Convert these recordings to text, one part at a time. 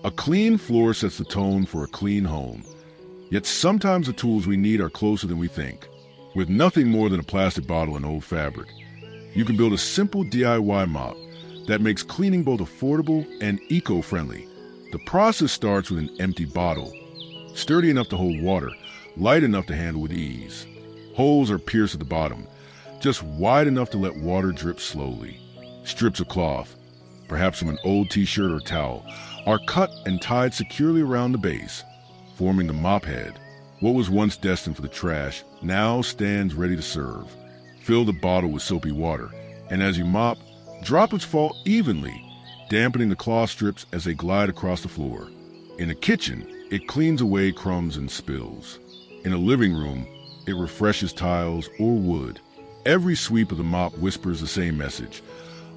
A clean floor sets the tone for a clean home. Yet sometimes the tools we need are closer than we think. With nothing more than a plastic bottle and old fabric, you can build a simple DIY mop that makes cleaning both affordable and eco-friendly. The process starts with an empty bottle, sturdy enough to hold water, light enough to handle with ease. Holes are pierced at the bottom, just wide enough to let water drip slowly. Strips of cloth, perhaps from an old t-shirt or towel, are cut and tied securely around the base, forming the mop head. What was once destined for the trash now stands ready to serve. Fill the bottle with soapy water, and as you mop, droplets fall evenly, dampening the cloth strips as they glide across the floor. In a kitchen, it cleans away crumbs and spills. In a living room, it refreshes tiles or wood. Every sweep of the mop whispers the same message.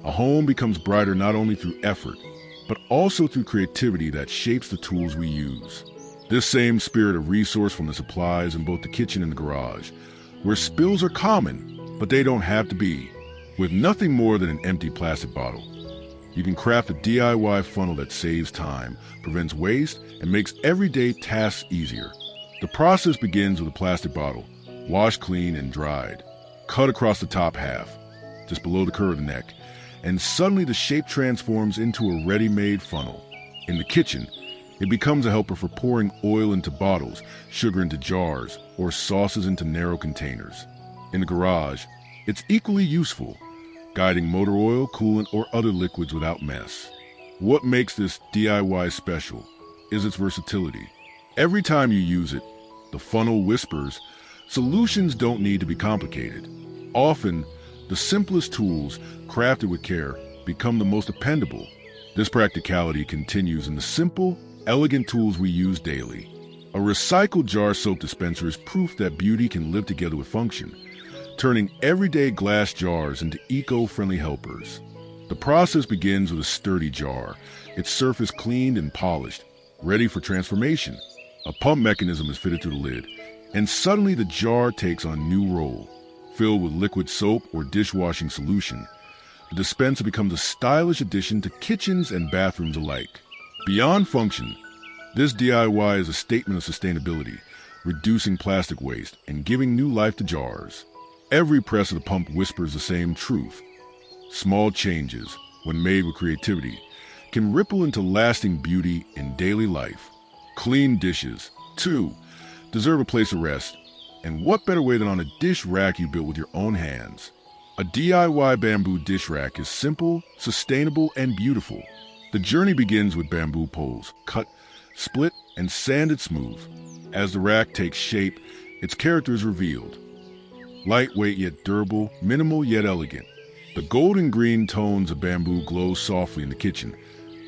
A home becomes brighter not only through effort, but also through creativity that shapes the tools we use. This same spirit of resourcefulness applies in both the kitchen and the garage, where spills are common, but they don't have to be. With nothing more than an empty plastic bottle, you can craft a DIY funnel that saves time, prevents waste, and makes everyday tasks easier. The process begins with a plastic bottle, washed clean and dried. Cut across the top half, just below the curve of the neck, and suddenly the shape transforms into a ready-made funnel. In the kitchen, it becomes a helper for pouring oil into bottles, sugar into jars, or sauces into narrow containers. In the garage, it's equally useful, guiding motor oil, coolant, or other liquids without mess. What makes this DIY special is its versatility. Every time you use it, the funnel whispers, solutions don't need to be complicated. Often, the simplest tools, crafted with care, become the most dependable. This practicality continues in the simple, elegant tools we use daily. A recycled jar soap dispenser is proof that beauty can live together with function, turning everyday glass jars into eco-friendly helpers. The process begins with a sturdy jar, its surface cleaned and polished, ready for transformation. A pump mechanism is fitted to the lid, and suddenly the jar takes on a new role. Filled with liquid soap or dishwashing solution, the dispenser becomes a stylish addition to kitchens and bathrooms alike. Beyond function, this DIY is a statement of sustainability, reducing plastic waste and giving new life to jars. Every press of the pump whispers the same truth. Small changes, when made with creativity, can ripple into lasting beauty in daily life. Clean dishes, too, deserve a place of rest. And what better way than on a dish rack you built with your own hands? A DIY bamboo dish rack is simple, sustainable, and beautiful. The journey begins with bamboo poles, cut, split, and sanded smooth. As the rack takes shape, its character is revealed. Lightweight yet durable, minimal yet elegant. The golden green tones of bamboo glow softly in the kitchen,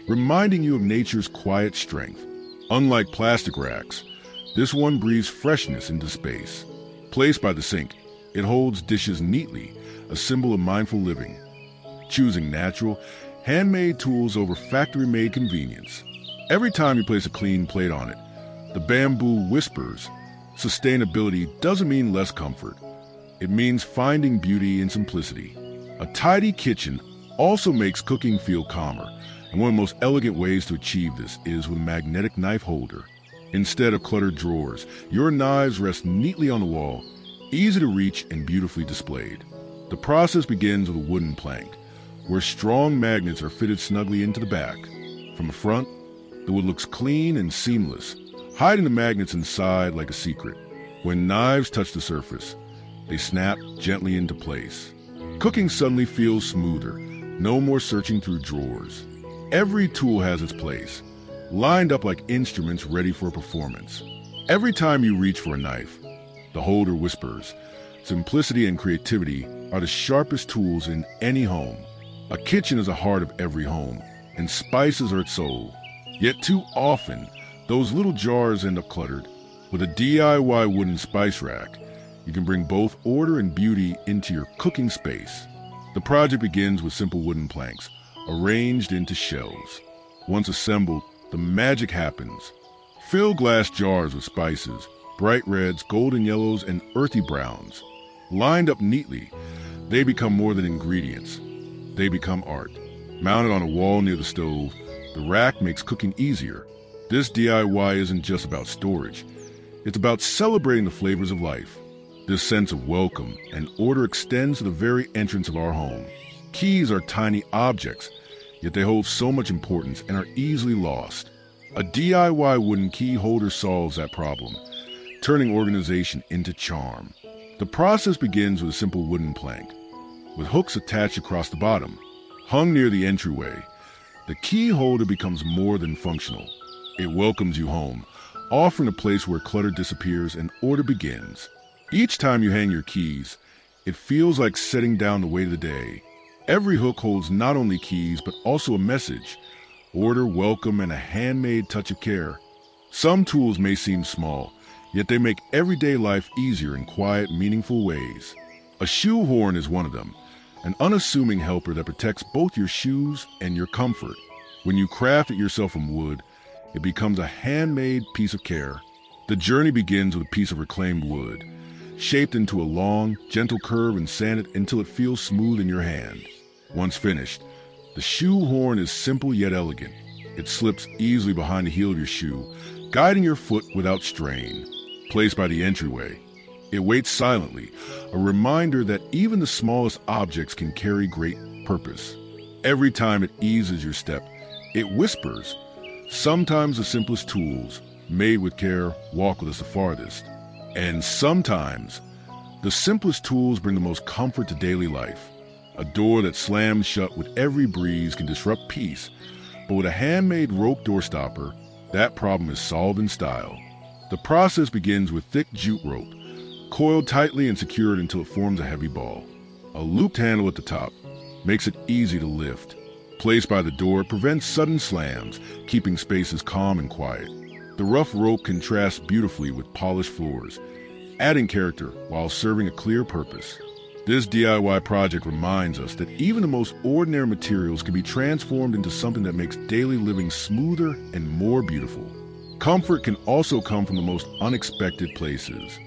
reminding you of nature's quiet strength. Unlike plastic racks, this one breathes freshness into space. Placed by the sink, it holds dishes neatly, a symbol of mindful living. Choosing natural, handmade tools over factory-made convenience. Every time you place a clean plate on it, the bamboo whispers, sustainability doesn't mean less comfort. It means finding beauty in simplicity. A tidy kitchen also makes cooking feel calmer, and one of the most elegant ways to achieve this is with a magnetic knife holder. Instead of cluttered drawers, your knives rest neatly on the wall, easy to reach and beautifully displayed. The process begins with a wooden plank, where strong magnets are fitted snugly into the back. From the front, the wood looks clean and seamless, hiding the magnets inside like a secret. When knives touch the surface, they snap gently into place. Cooking suddenly feels smoother, no more searching through drawers. Every tool has its place, lined up like instruments ready for a performance. Every time you reach for a knife, the holder whispers, simplicity and creativity are the sharpest tools in any home. A kitchen is the heart of every home, and spices are its soul. Yet too often, those little jars end up cluttered. With a DIY wooden spice rack, you can bring both order and beauty into your cooking space. The project begins with simple wooden planks, arranged into shelves. Once assembled, the magic happens. Fill glass jars with spices, bright reds, golden yellows, and earthy browns. Lined up neatly, they become more than ingredients. They become art. Mounted on a wall near the stove, The rack makes cooking easier. This DIY isn't just about storage. It's about celebrating the flavors of life. This sense of welcome and order extends to the very entrance of our home. Keys are tiny objects, yet they hold so much importance and are easily lost. A DIY wooden key holder solves that problem, turning organization into charm. The process begins with a simple wooden plank, with hooks attached across the bottom. Hung near the entryway, the key holder becomes more than functional. It welcomes you home, offering a place where clutter disappears and order begins. Each time you hang your keys, it feels like setting down the weight of the day. Every hook holds not only keys, but also a message, order, welcome, and a handmade touch of care. Some tools may seem small, yet they make everyday life easier in quiet, meaningful ways. A shoe horn is one of them, an unassuming helper that protects both your shoes and your comfort. When you craft it yourself from wood, it becomes a handmade piece of care. The journey begins with a piece of reclaimed wood, shaped into a long, gentle curve and sanded until it feels smooth in your hand. Once finished, the shoe horn is simple yet elegant. It slips easily behind the heel of your shoe, guiding your foot without strain. Placed by the entryway, it waits silently, a reminder that even the smallest objects can carry great purpose. Every time it eases your step, it whispers. Sometimes the simplest tools, made with care, walk with us the farthest. And sometimes, the simplest tools bring the most comfort to daily life. A door that slams shut with every breeze can disrupt peace, but with a handmade rope door stopper, that problem is solved in style. The process begins with thick jute rope, coiled tightly and secured until it forms a heavy ball. A looped handle at the top makes it easy to lift. Placed by the door, it prevents sudden slams, keeping spaces calm and quiet. The rough rope contrasts beautifully with polished floors, adding character while serving a clear purpose. This DIY project reminds us that even the most ordinary materials can be transformed into something that makes daily living smoother and more beautiful. Comfort can also come from the most unexpected places.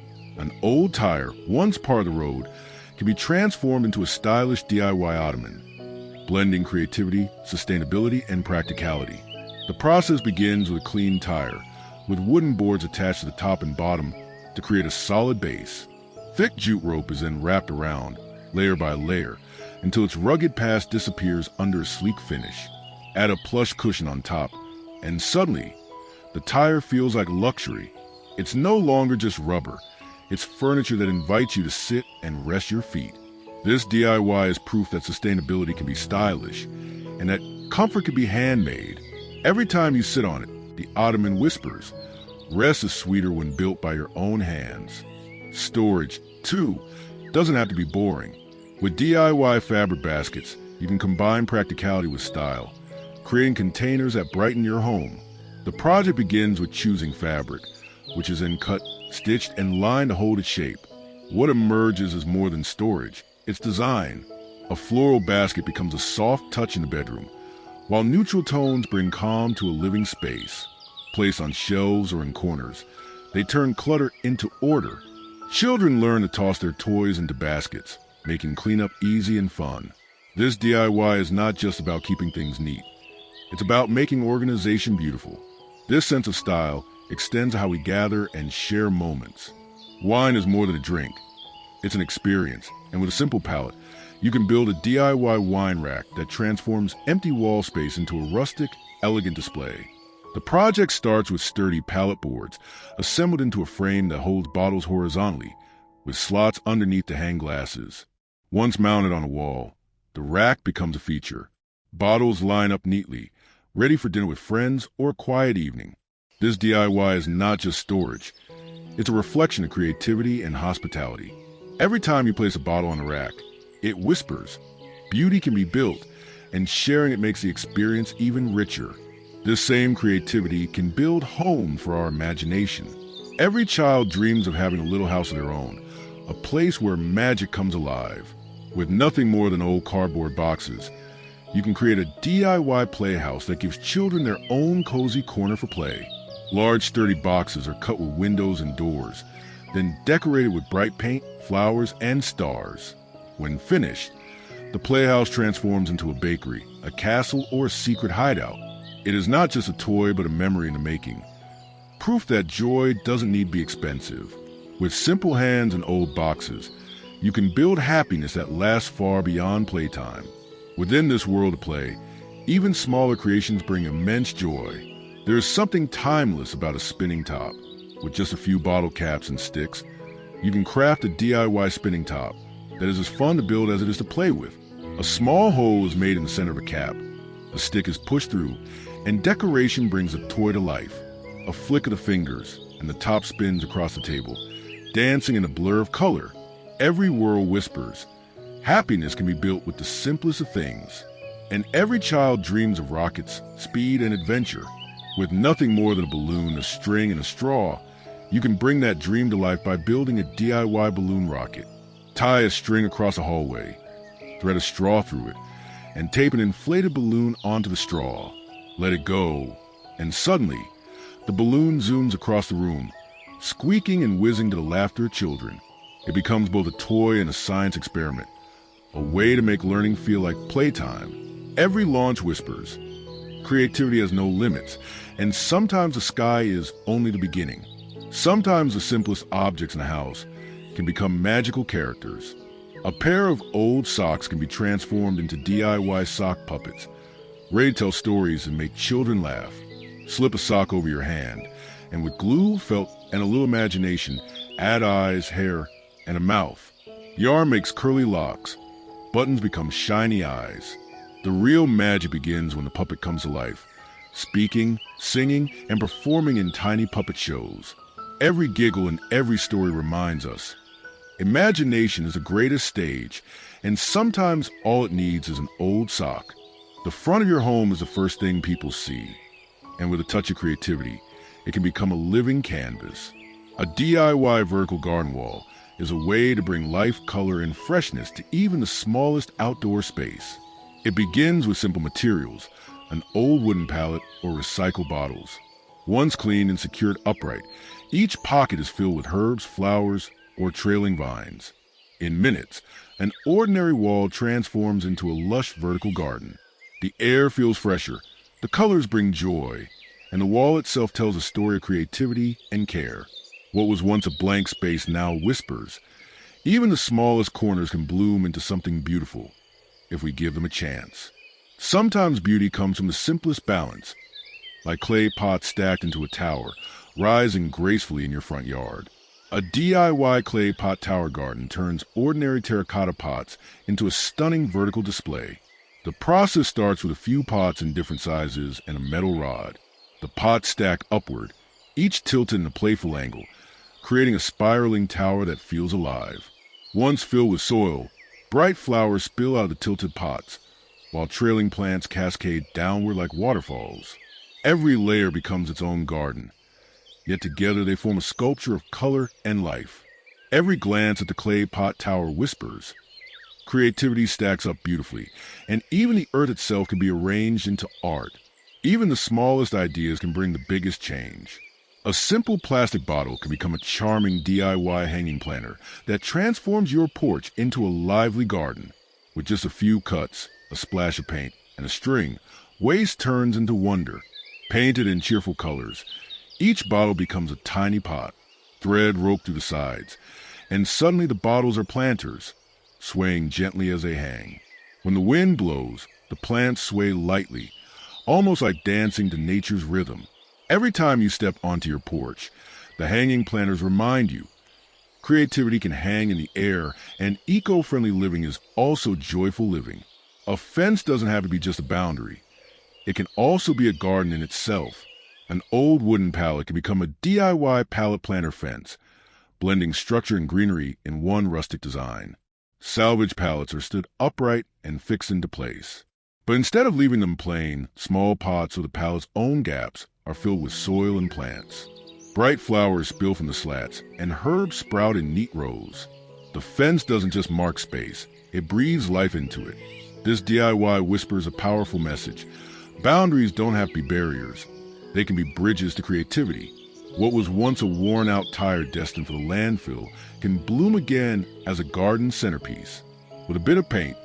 An old tire, once part of the road, can be transformed into a stylish DIY ottoman, blending creativity, sustainability, and practicality. The process begins with a clean tire, with wooden boards attached to the top and bottom to create a solid base. Thick jute rope is then wrapped around, layer by layer, until its rugged past disappears under a sleek finish. Add a plush cushion on top, and suddenly, the tire feels like luxury. It's no longer just rubber. It's furniture that invites you to sit and rest your feet. This DIY is proof that sustainability can be stylish, and that comfort can be handmade. Every time you sit on it, the ottoman whispers. Rest is sweeter when built by your own hands. Storage, too, doesn't have to be boring. With DIY fabric baskets, you can combine practicality with style, creating containers that brighten your home. The project begins with choosing fabric, which is then cut, stitched, and lined to hold its shape. What emerges is more than storage, it's design. A floral basket becomes a soft touch in the bedroom, while neutral tones bring calm to a living space. Placed on shelves or in corners, they turn clutter into order. Children learn to toss their toys into baskets, making cleanup easy and fun. This DIY is not just about keeping things neat. It's about making organization beautiful. This sense of style extends to how we gather and share moments. Wine is more than a drink. It's an experience, and with a simple palette, you can build a DIY wine rack that transforms empty wall space into a rustic, elegant display. The project starts with sturdy pallet boards, assembled into a frame that holds bottles horizontally, with slots underneath to hang glasses. Once mounted on a wall, the rack becomes a feature. Bottles line up neatly, ready for dinner with friends or a quiet evening. This DIY is not just storage. It's a reflection of creativity and hospitality. Every time you place a bottle on the rack, it whispers. Beauty can be built, and sharing it makes the experience even richer. This same creativity can build home for our imagination. Every child dreams of having a little house of their own, a place where magic comes alive. With nothing more than old cardboard boxes, you can create a DIY playhouse that gives children their own cozy corner for play. Large, sturdy boxes are cut with windows and doors, then decorated with bright paint, flowers, and stars. When finished, the playhouse transforms into a bakery, a castle, or a secret hideout. It is not just a toy, but a memory in the making. Proof that joy doesn't need to be expensive. With simple hands and old boxes, you can build happiness that lasts far beyond playtime. Within this world of play, even smaller creations bring immense joy. There is something timeless about a spinning top. With just a few bottle caps and sticks, you can craft a DIY spinning top that is as fun to build as it is to play with. A small hole is made in the center of a cap. A stick is pushed through, and decoration brings a toy to life. A flick of the fingers, and the top spins across the table, dancing in a blur of color. Every whirl whispers. Happiness can be built with the simplest of things. And every child dreams of rockets, speed, and adventure. With nothing more than a balloon, a string, and a straw, you can bring that dream to life by building a DIY balloon rocket. Tie a string across a hallway, thread a straw through it, and tape an inflated balloon onto the straw. Let it go, and suddenly, the balloon zooms across the room, squeaking and whizzing to the laughter of children. It becomes both a toy and a science experiment, a way to make learning feel like playtime. Every launch whispers. Creativity has no limits, and sometimes the sky is only the beginning. Sometimes the simplest objects in a house can become magical characters. A pair of old socks can be transformed into DIY sock puppets, ready to tell stories and make children laugh. Slip a sock over your hand, and with glue, felt, and a little imagination, add eyes, hair, and a mouth. Yarn makes curly locks. Buttons become shiny eyes. The real magic begins when the puppet comes to life, speaking, singing, and performing in tiny puppet shows. Every giggle and every story reminds us. Imagination is the greatest stage, and sometimes all it needs is an old sock. The front of your home is the first thing people see, and with a touch of creativity, it can become a living canvas. A DIY vertical garden wall is a way to bring life, color, and freshness to even the smallest outdoor space. It begins with simple materials, an old wooden pallet or recycled bottles. Once cleaned and secured upright, each pocket is filled with herbs, flowers, or trailing vines. In minutes, an ordinary wall transforms into a lush vertical garden. The air feels fresher, the colors bring joy, and the wall itself tells a story of creativity and care. What was once a blank space now whispers. Even the smallest corners can bloom into something beautiful, if we give them a chance. Sometimes beauty comes from the simplest balance, like clay pots stacked into a tower, rising gracefully in your front yard. A DIY clay pot tower garden turns ordinary terracotta pots into a stunning vertical display. The process starts with a few pots in different sizes and a metal rod. The pots stack upward, each tilted in a playful angle, creating a spiraling tower that feels alive. Once filled with soil, bright flowers spill out of the tilted pots, while trailing plants cascade downward like waterfalls. Every layer becomes its own garden, yet together they form a sculpture of color and life. Every glance at the clay pot tower whispers. Creativity stacks up beautifully, and even the earth itself can be arranged into art. Even the smallest ideas can bring the biggest change. A simple plastic bottle can become a charming DIY hanging planter that transforms your porch into a lively garden. With just a few cuts, a splash of paint, and a string, waste turns into wonder. Painted in cheerful colors, each bottle becomes a tiny pot, thread roped through the sides, and suddenly the bottles are planters, swaying gently as they hang. When the wind blows, the plants sway lightly, almost like dancing to nature's rhythm. Every time you step onto your porch, the hanging planters remind you, creativity can hang in the air, and eco-friendly living is also joyful living. A fence doesn't have to be just a boundary. It can also be a garden in itself. An old wooden pallet can become a DIY pallet planter fence, blending structure and greenery in one rustic design. Salvage pallets are stood upright and fixed into place. But instead of leaving them plain, small pots or the pallet's own gaps are filled with soil and plants. Bright flowers spill from the slats, and herbs sprout in neat rows. The fence doesn't just mark space, it breathes life into it. This DIY whispers a powerful message. Boundaries don't have to be barriers. They can be bridges to creativity. What was once a worn-out tire destined for the landfill can bloom again as a garden centerpiece. With a bit of paint,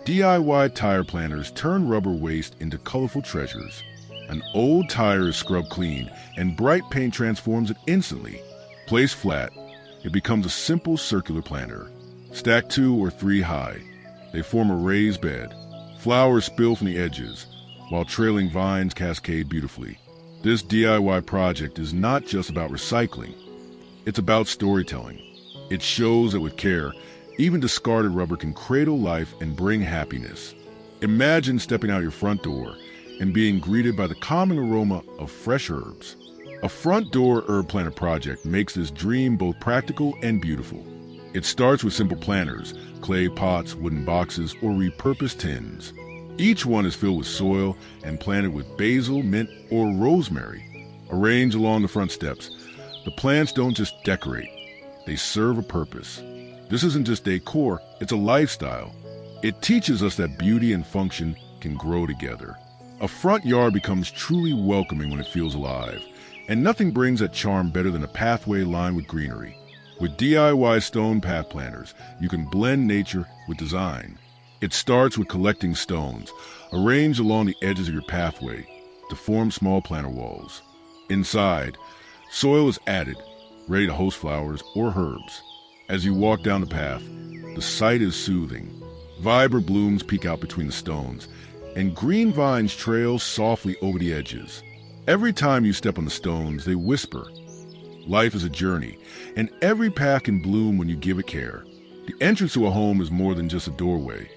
DIY tire planters turn rubber waste into colorful treasures. An old tire is scrubbed clean, and bright paint transforms it instantly. Placed flat, it becomes a simple circular planter. Stacked 2 or 3 high, they form a raised bed. Flowers spill from the edges, while trailing vines cascade beautifully. This DIY project is not just about recycling. It's about storytelling. It shows that with care, even discarded rubber can cradle life and bring happiness. Imagine stepping out your front door and being greeted by the calming aroma of fresh herbs. A front door herb planter project makes this dream both practical and beautiful. It starts with simple planters, clay pots, wooden boxes, or repurposed tins. Each one is filled with soil and planted with basil, mint, or rosemary. Arranged along the front steps, the plants don't just decorate, they serve a purpose. This isn't just decor, it's a lifestyle. It teaches us that beauty and function can grow together. A front yard becomes truly welcoming when it feels alive, and nothing brings that charm better than a pathway lined with greenery. With DIY stone path planters, you can blend nature with design. It starts with collecting stones, arranged along the edges of your pathway to form small planter walls. Inside, soil is added, ready to host flowers or herbs. As you walk down the path, the sight is soothing. Vibrant blooms peek out between the stones, and green vines trail softly over the edges. Every time you step on the stones, they whisper. Life is a journey, and every path can bloom when you give it care. The entrance to a home is more than just a doorway.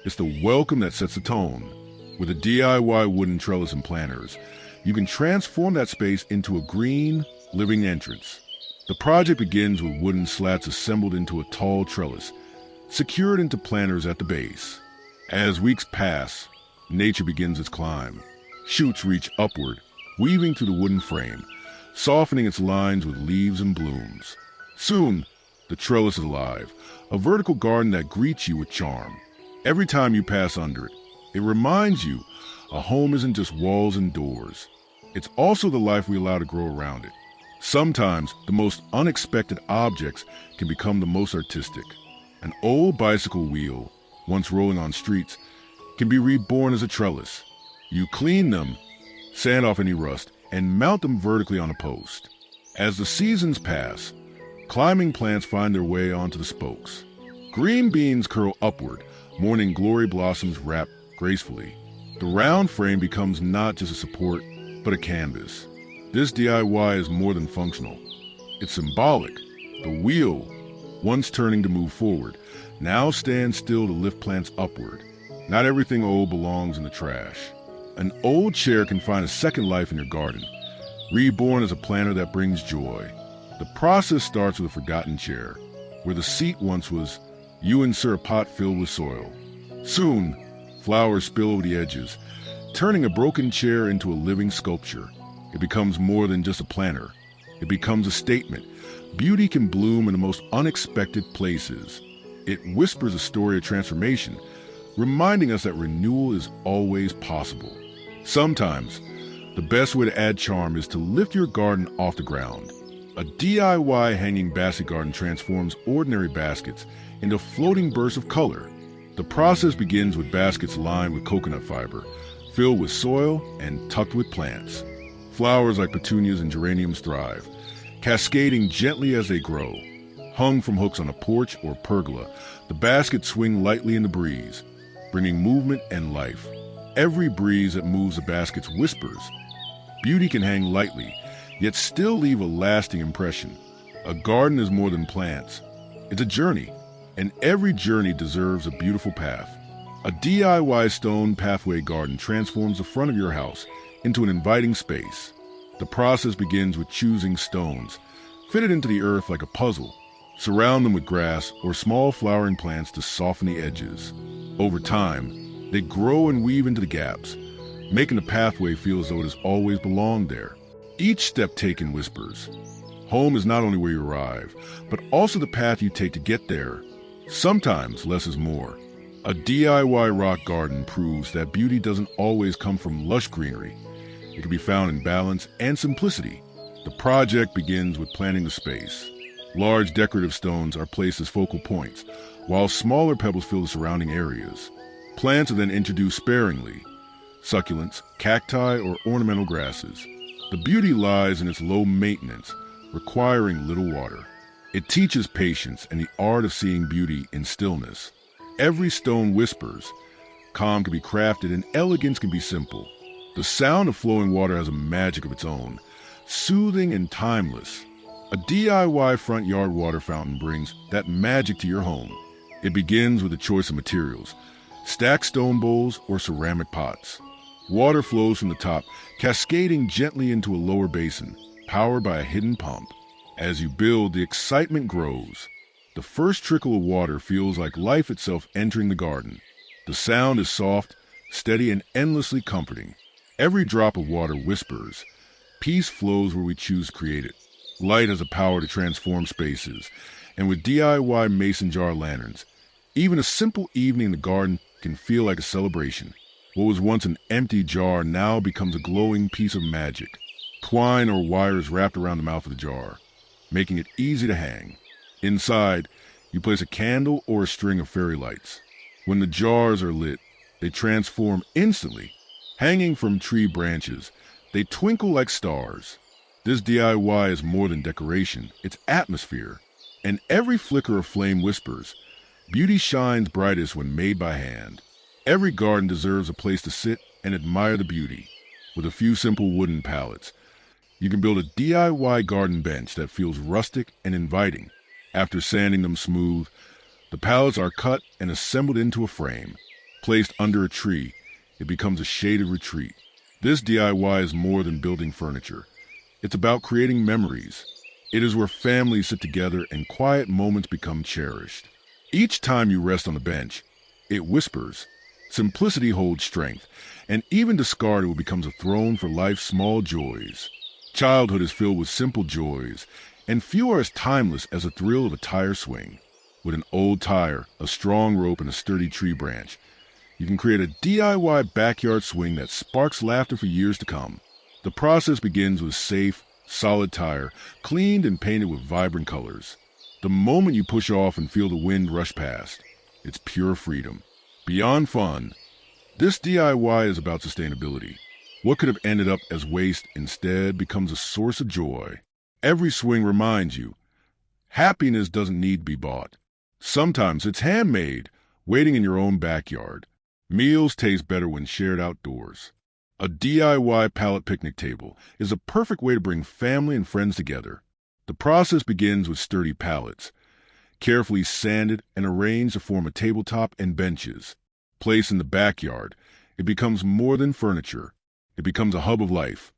It's the welcome that sets the tone. With a DIY wooden trellis and planters, you can transform that space into a green, living entrance. The project begins with wooden slats assembled into a tall trellis, secured into planters at the base. As weeks pass, nature begins its climb. Shoots reach upward, weaving through the wooden frame, softening its lines with leaves and blooms. Soon, the trellis is alive, a vertical garden that greets you with charm. Every time you pass under it, it reminds you a home isn't just walls and doors. It's also the life we allow to grow around it. Sometimes the most unexpected objects can become the most artistic. An old bicycle wheel, once rolling on streets, can be reborn as a trellis. You clean them, sand off any rust, and mount them vertically on a post. As the seasons pass, climbing plants find their way onto the spokes. Green beans curl upward, morning glory blossoms wrap gracefully. The round frame becomes not just a support, but a canvas. This DIY is more than functional. It's symbolic. The wheel, once turning to move forward, now stands still to lift plants upward. Not everything old belongs in the trash. An old chair can find a second life in your garden, reborn as a planter that brings joy. The process starts with a forgotten chair. Where the seat once was, you insert a pot filled with soil. Soon, flowers spill over the edges, turning a broken chair into a living sculpture. It becomes more than just a planter. It becomes a statement. Beauty can bloom in the most unexpected places. It whispers a story of transformation, reminding us that renewal is always possible. Sometimes, the best way to add charm is to lift your garden off the ground. A DIY hanging basket garden transforms ordinary baskets into floating bursts of color. The process begins with baskets lined with coconut fiber, filled with soil and tucked with plants. Flowers like petunias and geraniums thrive, cascading gently as they grow. Hung from hooks on a porch or pergola, the baskets swing lightly in the breeze, bringing movement and life. Every breeze that moves the baskets whispers. Beauty can hang lightly, yet still leave a lasting impression. A garden is more than plants. It's a journey, and every journey deserves a beautiful path. A DIY stone pathway garden transforms the front of your house into an inviting space. The process begins with choosing stones, fitted into the earth like a puzzle. Surround them with grass or small flowering plants to soften the edges. Over time, they grow and weave into the gaps, making the pathway feel as though it has always belonged there. Each step taken whispers. Home is not only where you arrive, but also the path you take to get there. Sometimes less is more. A DIY rock garden proves that beauty doesn't always come from lush greenery. It can be found in balance and simplicity. The project begins with planning the space. Large decorative stones are placed as focal points, while smaller pebbles fill the surrounding areas. Plants are then introduced sparingly. succulents, cacti, or ornamental grasses. The beauty lies in its low maintenance, requiring little water. It teaches patience and the art of seeing beauty in stillness. Every stone whispers. Calm can be crafted and elegance can be simple. The sound of flowing water has a magic of its own, soothing and timeless. A DIY front yard water fountain brings that magic to your home. It begins with the choice of materials, stacked stone bowls or ceramic pots. Water flows from the top, cascading gently into a lower basin, powered by a hidden pump. As you build, the excitement grows. The first trickle of water feels like life itself entering the garden. The sound is soft, steady, and endlessly comforting. Every drop of water whispers. Peace flows where we choose to create it. Light has a power to transform spaces, and with DIY mason jar lanterns, even a simple evening in the garden can feel like a celebration. What was once an empty jar now becomes a glowing piece of magic. Twine or wire is wrapped around the mouth of the jar, making it easy to hang. Inside, you place a candle or a string of fairy lights. When the jars are lit, they transform instantly. Hanging from tree branches, they twinkle like stars. This DIY is more than decoration, it's atmosphere. And every flicker of flame whispers, beauty shines brightest when made by hand. Every garden deserves a place to sit and admire the beauty. With a few simple wooden pallets, you can build a DIY garden bench that feels rustic and inviting. After sanding them smooth, the pallets are cut and assembled into a frame. Placed under a tree, it becomes a shaded retreat. This DIY is more than building furniture. It's about creating memories. It is where families sit together and quiet moments become cherished. Each time you rest on the bench, it whispers. Simplicity holds strength, and even discarded will becomes a throne for life's small joys. Childhood is filled with simple joys, and few are as timeless as the thrill of a tire swing. With an old tire, a strong rope, and a sturdy tree branch, you can create a DIY backyard swing that sparks laughter for years to come. The process begins with a safe, solid tire, cleaned and painted with vibrant colors. The moment you push off and feel the wind rush past, it's pure freedom. Beyond fun, this DIY is about sustainability. What could have ended up as waste instead becomes a source of joy. Every swing reminds you, happiness doesn't need to be bought. Sometimes it's handmade, waiting in your own backyard. Meals taste better when shared outdoors. A DIY pallet picnic table is a perfect way to bring family and friends together. The process begins with sturdy pallets, carefully sanded and arranged to form a tabletop and benches. Placed in the backyard, it becomes more than furniture. It becomes a hub of life.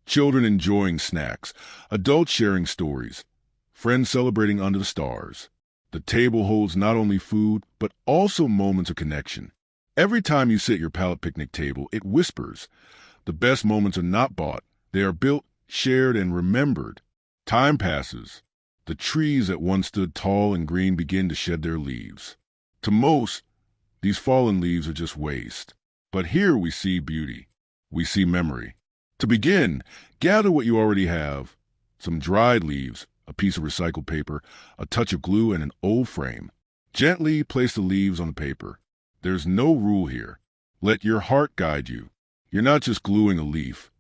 Children enjoying snacks, adults sharing stories, friends celebrating under the stars. The table holds not only food, but also moments of connection. Every time you sit at your pallet picnic table, it whispers. The best moments are not bought. They are built, shared, and remembered. Time passes. The trees that once stood tall and green begin to shed their leaves. To most, these fallen leaves are just waste. But here we see beauty. We see memory. To begin, gather what you already have. Some dried leaves, a piece of recycled paper, a touch of glue, and an old frame. Gently place the leaves on the paper. There's no rule here. Let your heart guide you. You're not just gluing a leaf.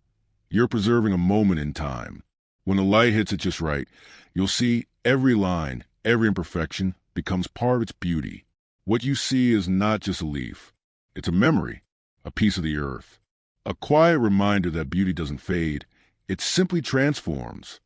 You're preserving a moment in time. When the light hits it just right, you'll see every line, every imperfection becomes part of its beauty. What you see is not just a leaf. It's a memory, a piece of the earth. A quiet reminder that beauty doesn't fade. It simply transforms.